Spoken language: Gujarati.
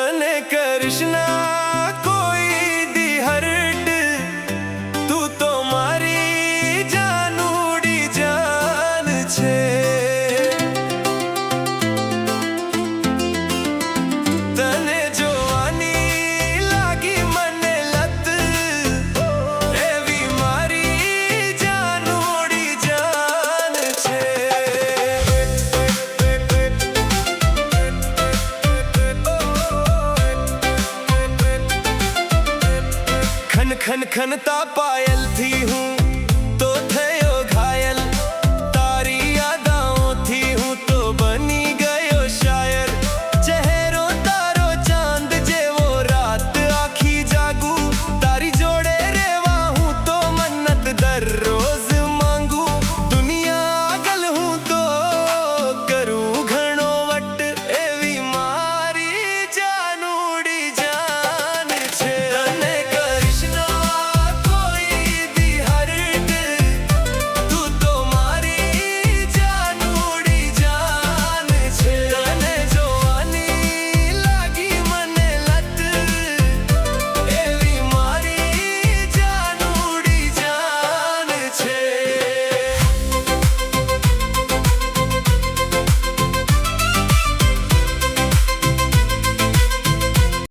તને કૃષ્ણા કોઈ દી હર્ટ, તું તો મારી જાનુડી જાન છે. તને જોવાની લાગી મને લત, એવી મારી જાનુડી જાન છે. ખન ખન ખનતા પાયલથી